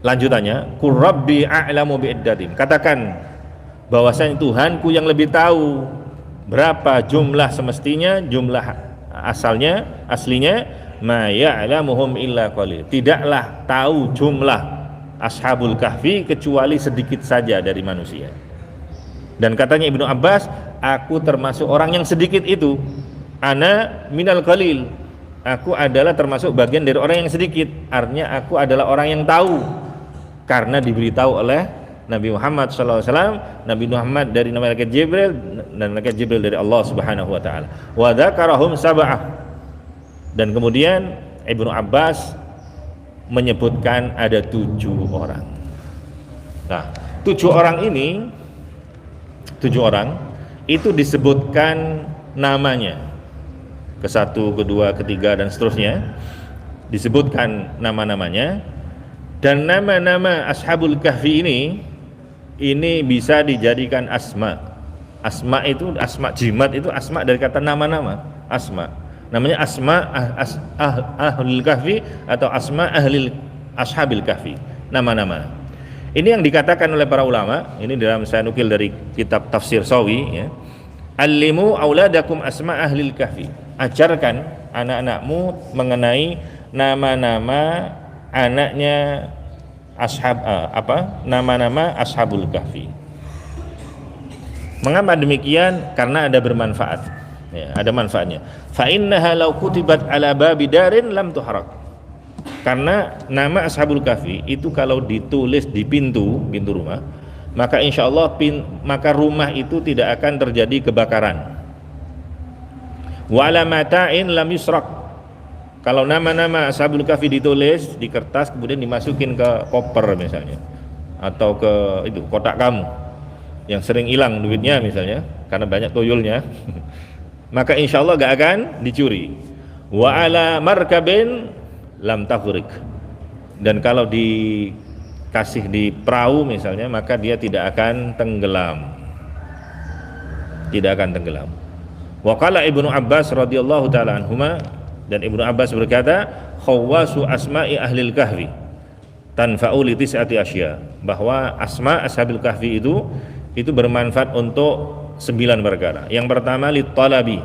Lanjutannya, qur rabbi a'lamu bi'iddatim. Katakan bahwasanya Tuhanku yang lebih tahu berapa jumlah semestinya, jumlah aslinya, ma ya'lamuhum illa qalil. Tidaklah tahu jumlah ashabul kahfi kecuali sedikit saja dari manusia. Dan katanya Ibnu Abbas, aku termasuk orang yang sedikit itu. Ana minal qalil. Aku adalah termasuk bagian dari orang yang sedikit. Artinya aku adalah orang yang tahu karena diberitahu oleh Nabi Muhammad SAW, Nabi Muhammad dari malaikat Jibril dan malaikat Jibril dari Allah Subhanahu wa taala. Wa dzakarahum sab'ah. Dan kemudian Ibnu Abbas menyebutkan ada 7 orang. Nah, 7 orang ini, 7 orang itu disebutkan namanya, ke 1, kedua, ketiga dan seterusnya disebutkan nama-namanya. Dan nama-nama ashabul kahfi ini bisa dijadikan asma. Asma itu, asma jimat itu asma dari kata nama-nama, asma. Namanya asma ahlul kahfi atau asma ashabil kahfi, nama-nama. Ini yang dikatakan oleh para ulama, ini dalam saya nukil dari kitab tafsir Sawi ya. Allimu auladakum asma ahlil kahfi. Ajarkan anak-anakmu mengenai nama-nama anaknya nama-nama ashabul kahfi. Mengapa demikian? Karena ada bermanfaat ya, ada manfaatnya. Fa innaha law kutibat ala babi darin lam tuharak. Karena nama ashabul kahfi itu kalau ditulis di pintu rumah, maka insyaallah maka rumah itu tidak akan terjadi kebakaran. Wala mata'in lam yusrak. Kalau nama-nama ashabul kahfi ditulis di kertas kemudian dimasukin ke koper misalnya, atau ke itu kotak kamu yang sering hilang duitnya misalnya karena banyak tuyulnya, maka insya Allah gak akan dicuri. Wa ala markabin lam tafrik. Dan kalau dikasih di perahu misalnya, maka dia tidak akan tenggelam. Tidak akan tenggelam. Wa qala Ibnu Abbas radhiyallahu taala anhuma, dan Ibnu Abbas berkata, khawasu asma'i ahlil kahfi tanfa'u li tis'ati asya, bahwa asma ashabil kahfi itu bermanfaat untuk 9 perkara. Yang pertama litalabi,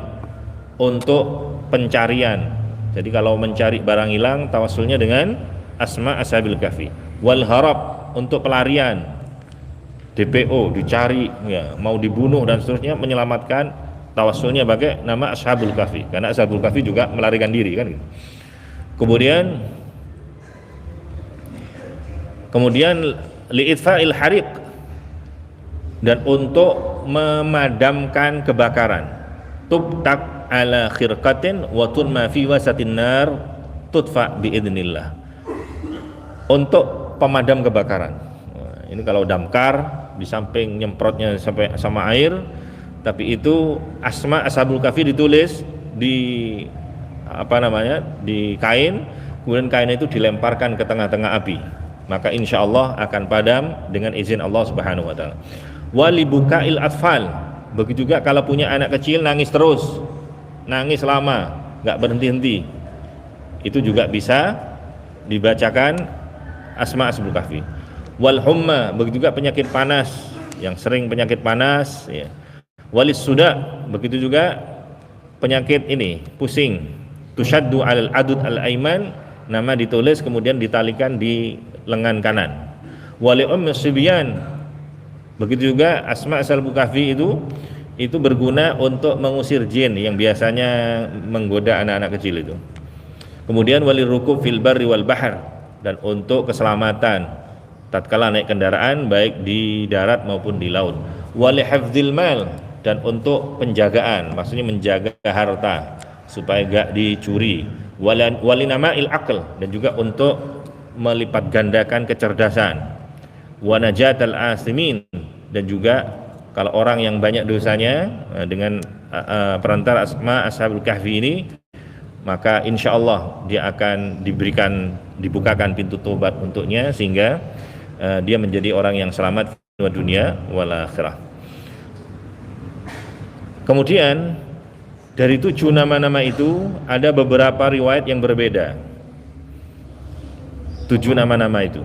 untuk pencarian. Jadi kalau mencari barang hilang, tawassulnya dengan asma ashabil kahfi. Wal harab, untuk pelarian. DPO dicari ya, mau dibunuh dan seterusnya, menyelamatkan, tawassulnya pakai nama ashabul kahfi, karena ashabul kahfi juga melarikan diri kan gitu. Kemudian li'itfa'il hariq, dan untuk memadamkan kebakaran. Tubtak ala khirqatin wa tunma fi wasatin nar tudfa biidznillah. Untuk pemadam kebakaran. Nah, ini kalau damkar di samping nyemprotnya sampai sama air, tapi itu asma ashabul kahfi ditulis di di kain, kemudian kain itu dilemparkan ke tengah-tengah api, maka insya Allah akan padam dengan izin Allah Subhanahu wa taala. Walibukail atfal, begitu juga kalau punya anak kecil nangis terus, nangis lama, nggak berhenti-henti, itu juga bisa dibacakan asma ashabul kahfi. Wal humma, begitu juga penyakit panas, yang sering penyakit panas ya. Walis suda, begitu juga penyakit ini pusing. Tushaddu alal adud al aiman, nama ditulis kemudian ditalikan di lengan kanan. Wali sibyan, begitu juga asma ashabul kahfi itu berguna untuk mengusir jin yang biasanya menggoda anak-anak kecil itu. Kemudian wali rukub fil barri wal bahr, dan untuk keselamatan tatkala naik kendaraan baik di darat maupun di laut. Wali hafdzil mal, dan untuk penjagaan, maksudnya menjaga harta supaya gak dicuri. Wali nama'il aql, dan juga untuk melipat gandakan kecerdasan. Wa najatal asimin, dan juga kalau orang yang banyak dosanya dengan perantara asma ashabul kahfi ini, maka insya Allah dia akan dibukakan pintu tobat untuknya, sehingga dia menjadi orang yang selamat di dunia wal akhirah. Kemudian dari 7 nama-nama itu ada beberapa riwayat yang berbeda. 7 nama-nama itu.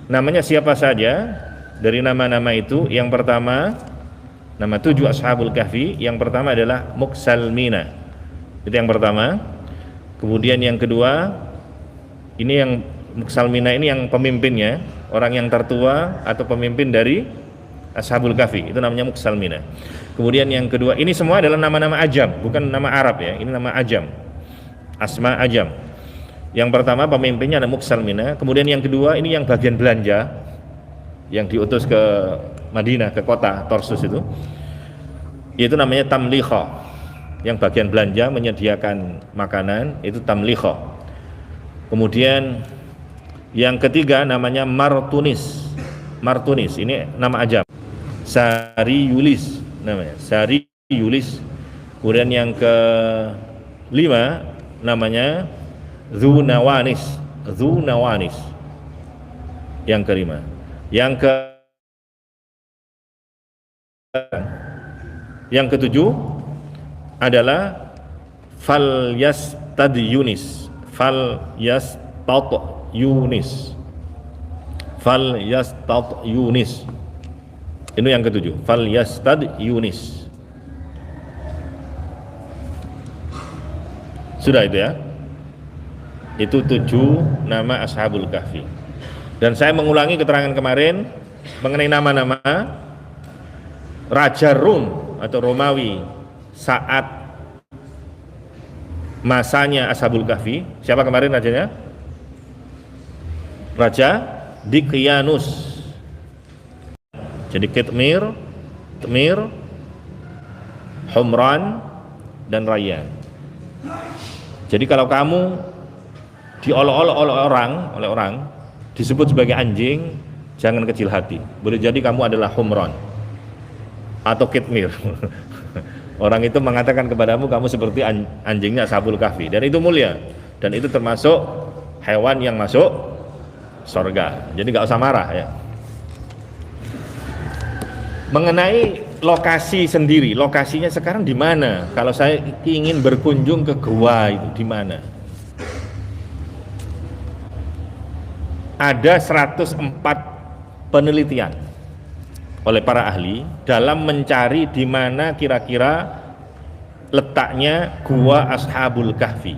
Namanya siapa saja dari nama-nama itu? Yang pertama, nama 7 Ashabul Kahfi, yang pertama adalah Muksalmina. Itu yang pertama. Kemudian yang kedua, ini yang Muksalmina ini yang pemimpinnya, orang yang tertua atau pemimpin dari Ashabul Kahfi, itu namanya Muksalmina. Kemudian yang kedua, ini semua adalah nama-nama ajam, bukan nama Arab ya, ini nama ajam, asma ajam. Yang pertama pemimpinnya ada Muksalmina. Kemudian yang kedua, ini yang bagian belanja, yang diutus ke Madinah, ke kota Tarsus itu namanya Tamliha. Yang bagian belanja menyediakan makanan itu Tamliha. Kemudian yang ketiga namanya Martunis. Martunis ini nama ajam. Sari Yulis namanya, Sari Yulis. Kemudian yang kelima namanya Dzunawanis. Dzunawanis. Yang kelima. Yang ketujuh adalah Falyastad Yunis. Falyastad Yunis. Falyastad Yunis. Ini yang ketujuh, Falyastad Yunis. Sudah itu ya. Itu 7 nama Ashabul Kahfi. Dan saya mengulangi keterangan kemarin mengenai nama-nama Raja Rum atau Romawi saat masanya Ashabul Kahfi. Siapa kemarin rajanya? Raja Dikyanus. Jadi Kitmir, Humran, dan Rayyan. Jadi kalau kamu diolok-olok oleh orang disebut sebagai anjing, jangan kecil hati. Boleh jadi kamu adalah Humran atau Kitmir. Orang itu mengatakan kepadamu kamu seperti anjingnya Ashabul Kahfi, dan itu mulia, dan itu termasuk hewan yang masuk surga. Jadi nggak usah marah ya. Mengenai lokasi sendiri, lokasinya sekarang di mana? Kalau saya ingin berkunjung ke gua itu di mana? Ada 104 penelitian oleh para ahli dalam mencari di mana kira-kira letaknya gua Ashabul Kahfi.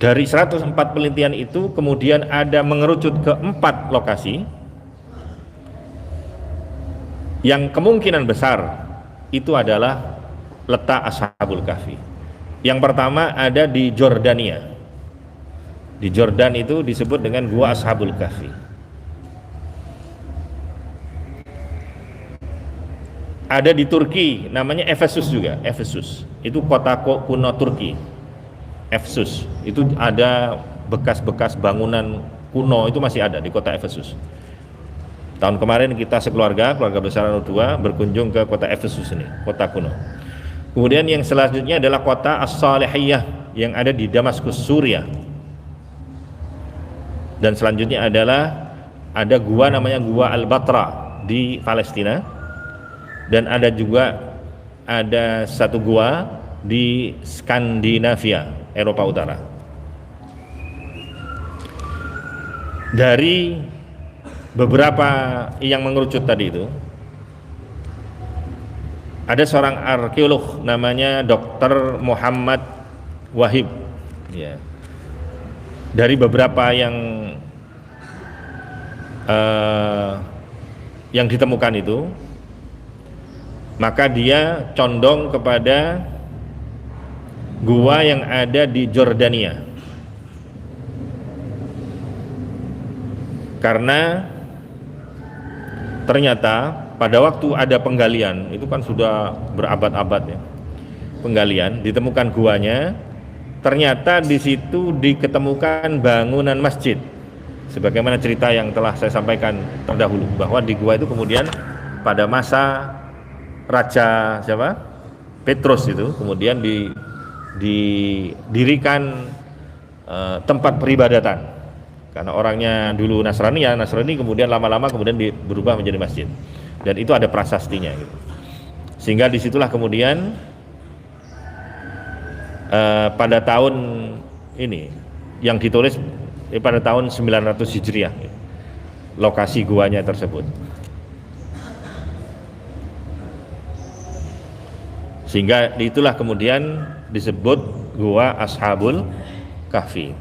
Dari 104 penelitian itu kemudian ada mengerucut ke 4 lokasi yang kemungkinan besar itu adalah letak Ashabul Kahfi. Yang pertama ada di Jordania. Di Jordan itu disebut dengan Gua Ashabul Kahfi. Ada di Turki, namanya Efesus juga. Efesus itu kota kuno Turki. Efesus itu ada bekas-bekas bangunan kuno, itu masih ada di kota Efesus. Tahun kemarin kita keluarga besar Anu2 berkunjung ke kota Efesus ini, kota kuno. Kemudian yang selanjutnya adalah kota As-Salihiyah yang ada di Damaskus, Suriah. Dan selanjutnya adalah ada gua namanya Gua Al-Batra di Palestina. Dan ada juga satu gua di Skandinavia, Eropa Utara. Dari beberapa yang mengerucut tadi itu, ada seorang arkeolog namanya Dr. Muhammad Wahib ya. Dari beberapa yang ditemukan itu, maka dia condong kepada gua yang ada di Jordania, karena ternyata pada waktu ada penggalian, itu kan sudah berabad-abad ya, penggalian, ditemukan guanya, ternyata di situ diketemukan bangunan masjid, sebagaimana cerita yang telah saya sampaikan terdahulu, bahwa di gua itu kemudian pada masa Raja siapa? Petrus itu kemudian didirikan tempat peribadatan, karena orangnya dulu Nasrani kemudian lama-lama kemudian berubah menjadi masjid, dan itu ada prasastinya gitu. Sehingga disitulah kemudian pada tahun ini yang ditulis pada tahun 900 Hijriah lokasi guanya tersebut. Sehingga itulah kemudian disebut gua Ashabul Kahfi.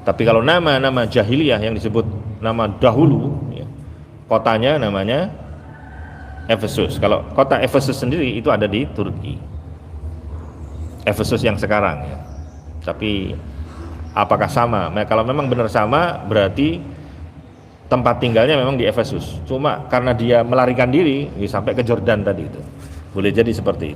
Tapi kalau nama jahiliyah yang disebut nama dahulu, ya, kotanya namanya Efesus. Kalau kota Efesus sendiri itu ada di Turki. Efesus yang sekarang, ya. Tapi apakah sama? Nah, kalau memang benar sama, berarti tempat tinggalnya memang di Efesus. Cuma karena dia melarikan diri, sampai ke Jordan tadi itu. Boleh jadi seperti itu.